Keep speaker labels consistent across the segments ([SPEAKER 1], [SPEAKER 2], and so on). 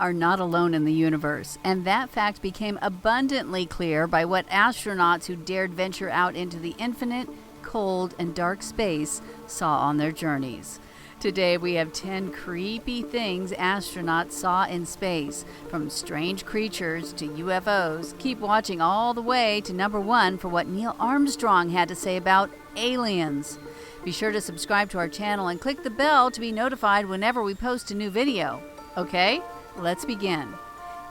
[SPEAKER 1] are not alone in the universe, and that fact became abundantly clear by what astronauts who dared venture out into the infinite, cold, and dark space saw on their journeys. Today we have 10 creepy things astronauts saw in space, from strange creatures to UFOs. Keep watching all the way to number 1 for what Neil Armstrong had to say about aliens. Be sure to subscribe to our channel and click the bell to be notified whenever we post a new video. Okay, let's begin.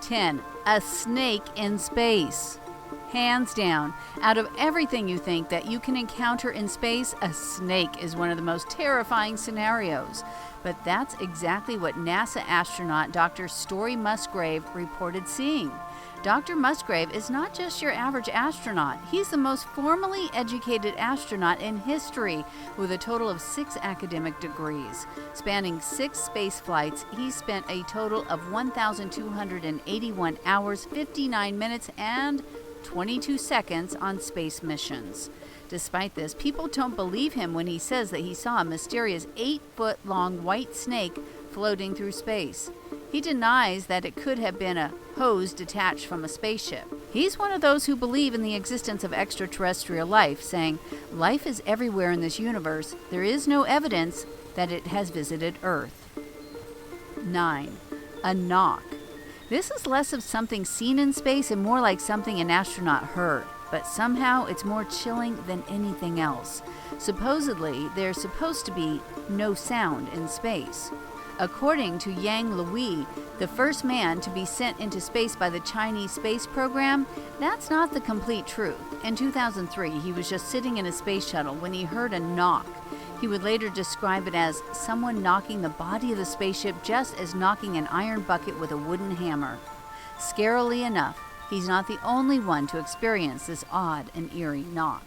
[SPEAKER 1] 10. A snake in space. Hands down, out of everything you think that you can encounter in space, a snake is one of the most terrifying scenarios. But that's exactly what NASA astronaut Dr. Story Musgrave reported seeing. Dr. Musgrave is not just your average astronaut. He's the most formally educated astronaut in history, with a total of 6 academic degrees. Spanning 6 space flights, he spent a total of 1,281 hours, 59 minutes, and 22 seconds on space missions. Despite this, people don't believe him when he says that he saw a mysterious 8-foot-long white snake floating through space. He denies that it could have been a hose detached from a spaceship. He's one of those who believe in the existence of extraterrestrial life, saying, "Life is everywhere in this universe. There is no evidence that it has visited Earth." 9. A knock. This is less of something seen in space and more like something an astronaut heard, but somehow it's more chilling than anything else. Supposedly, there's supposed to be no sound in space. According to Yang Lui, the first man to be sent into space by the Chinese space program, that's not the complete truth. In 2003, he was just sitting in a space shuttle when he heard a knock. He would later describe it as someone knocking the body of the spaceship just as knocking an iron bucket with a wooden hammer. Scarily enough, he's not the only one to experience this odd and eerie knock.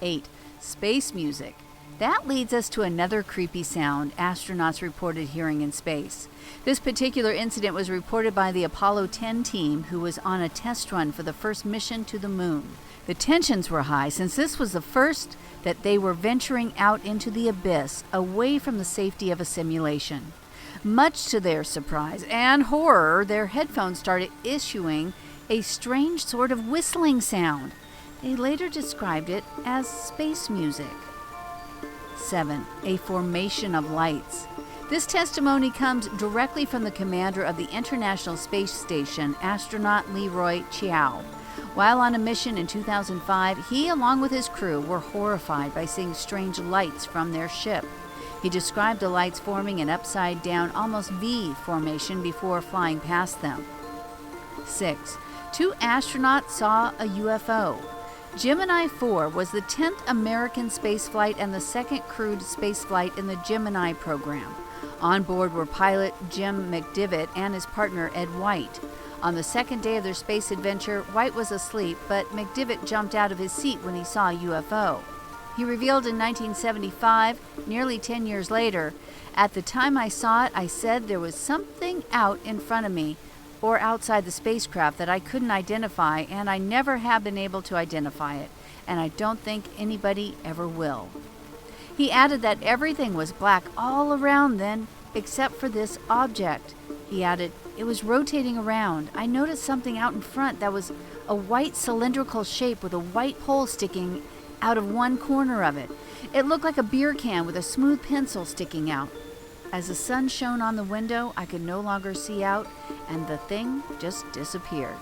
[SPEAKER 1] 8. Space music. That leads us to another creepy sound astronauts reported hearing in space. This particular incident was reported by the Apollo 10 team, who was on a test run for the first mission to the moon. The tensions were high since this was the first that they were venturing out into the abyss, away from the safety of a simulation. Much to their surprise and horror, their headphones started issuing a strange sort of whistling sound. They later described it as space music. 7. A formation of lights. This testimony comes directly from the commander of the International Space Station, astronaut Leroy Chiao. While on a mission in 2005, he, along with his crew, were horrified by seeing strange lights from their ship. He described the lights forming an upside-down, almost V formation before flying past them. 6. 2 astronauts saw a UFO. Gemini 4 was the 10th American spaceflight and the second crewed spaceflight in the Gemini program. On board were pilot Jim McDivitt and his partner Ed White. On the second day of their space adventure, White was asleep, but McDivitt jumped out of his seat when he saw a UFO. He revealed in 1975, nearly 10 years later, "At the time I saw it, I said there was something out in front of me or outside the spacecraft that I couldn't identify, and I never have been able to identify it, and I don't think anybody ever will." He added that everything was black all around then, except for this object. He added, "It was rotating around. I noticed something out in front that was a white cylindrical shape with a white pole sticking out of one corner of it. It looked like a beer can with a smooth pencil sticking out. As the sun shone on the window, I could no longer see out, and the thing just disappeared."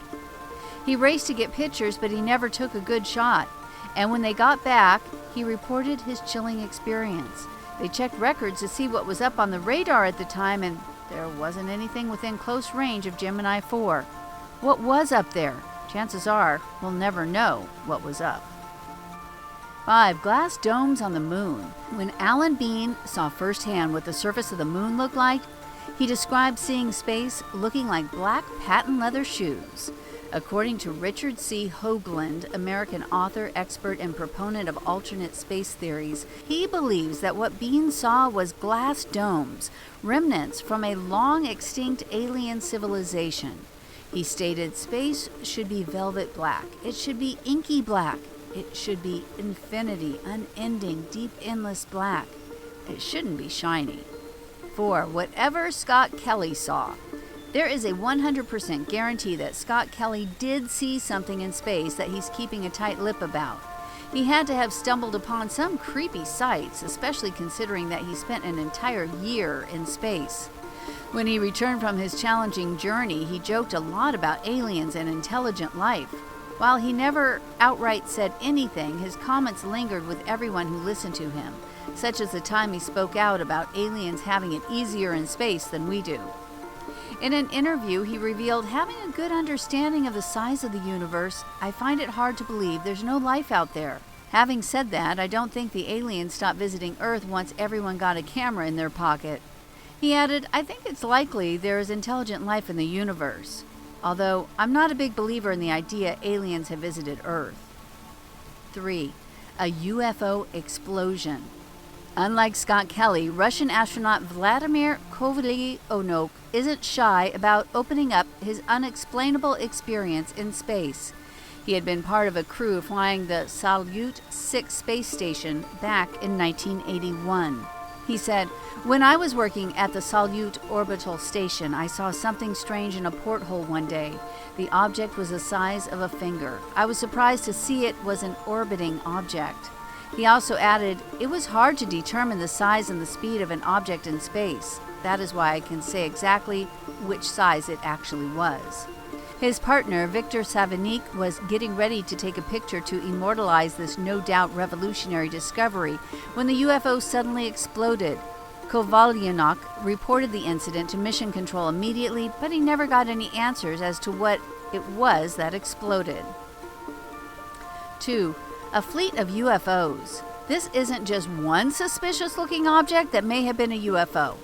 [SPEAKER 1] He raced to get pictures, but he never took a good shot. And when they got back, he reported his chilling experience. They checked records to see what was up on the radar at the time, and there wasn't anything within close range of Gemini 4. What was up there? Chances are we'll never know what was up. 5. Glass domes on the moon. When Alan Bean saw firsthand what the surface of the moon looked like, he described seeing space looking like black patent leather shoes. According to Richard C. Hoagland, American author, expert, and proponent of alternate space theories, he believes that what Bean saw was glass domes, remnants from a long-extinct alien civilization. He stated space should be velvet black. It should be inky black. It should be infinity, unending, deep, endless black. It shouldn't be shiny. 4. Whatever Scott Kelly saw. There is a 100% guarantee that Scott Kelly did see something in space that he's keeping a tight lip about. He had to have stumbled upon some creepy sights, especially considering that he spent an entire year in space. When he returned from his challenging journey, he joked a lot about aliens and intelligent life. While he never outright said anything, his comments lingered with everyone who listened to him, such as the time he spoke out about aliens having it easier in space than we do. In an interview, he revealed, having a good understanding of the size of the universe, I find it hard to believe there's no life out there. Having said that, I don't think the aliens stopped visiting Earth once everyone got a camera in their pocket. He added, I think it's likely there is intelligent life in the universe, although I'm not a big believer in the idea aliens have visited Earth. 3. A UFO explosion. Unlike Scott Kelly, Russian astronaut Vladimir Kovalyonok isn't shy about opening up his unexplainable experience in space. He had been part of a crew flying the Salyut 6 space station back in 1981. He said, when I was working at the Salyut orbital station, I saw something strange in a porthole one day. The object was the size of a finger. I was surprised to see it was an orbiting object. He also added, it was hard to determine the size and the speed of an object in space. That is why I can say exactly which size it actually was. His partner, Viktor Savanik, was getting ready to take a picture to immortalize this no doubt revolutionary discovery when the UFO suddenly exploded. Kovalyonok reported the incident to Mission Control immediately, but he never got any answers as to what it was that exploded. 2. A fleet of UFOs. This isn't just one suspicious-looking object that may have been a UFO.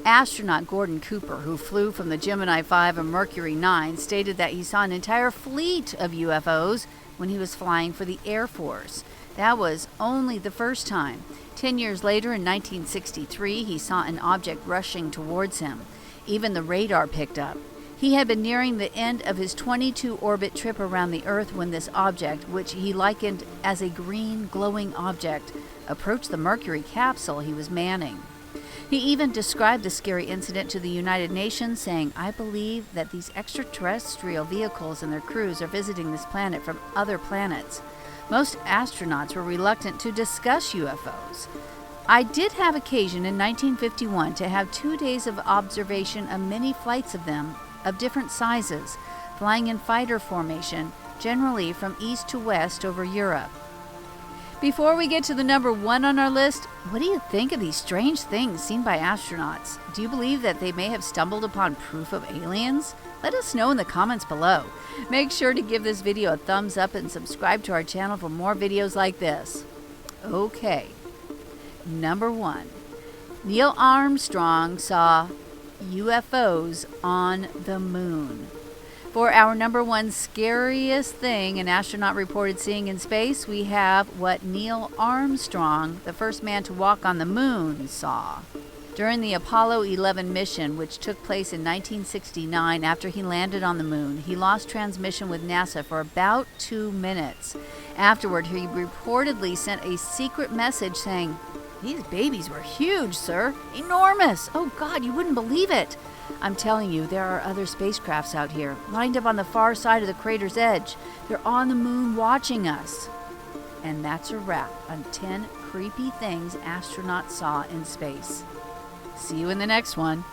[SPEAKER 1] Astronaut Gordon Cooper, who flew from the Gemini 5 and Mercury 9, stated that he saw an entire fleet of UFOs when he was flying for the Air Force. That was only the first time. 10 years later, in 1963, he saw an object rushing towards him. Even the radar picked up. He had been nearing the end of his 22-orbit trip around the Earth when this object, which he likened as a green, glowing object, approached the Mercury capsule he was manning. He even described the scary incident to the United Nations, saying, I believe that these extraterrestrial vehicles and their crews are visiting this planet from other planets. Most astronauts were reluctant to discuss UFOs. I did have occasion in 1951 to have 2 days of observation of many flights of them, of different sizes, flying in fighter formation, generally from east to west over Europe. Before we get to the number 1 on our list, what do you think of these strange things seen by astronauts? Do you believe that they may have stumbled upon proof of aliens? Let us know in the comments below. Make sure to give this video a thumbs up and subscribe to our channel for more videos like this. Okay, number 1. Neil Armstrong saw UFOs on the moon. For our number 1 scariest thing an astronaut reported seeing in space, we have what Neil Armstrong, the first man to walk on the moon, saw. During the Apollo 11 mission, which took place in 1969 after he landed on the moon, he lost transmission with NASA for about 2 minutes. Afterward, he reportedly sent a secret message saying, "These babies were huge, sir. Enormous. Oh God, you wouldn't believe it. I'm telling you, there are other spacecrafts out here, lined up on the far side of the crater's edge. They're on the moon watching us." And that's a wrap on 10 creepy things astronauts saw in space. See you in the next one.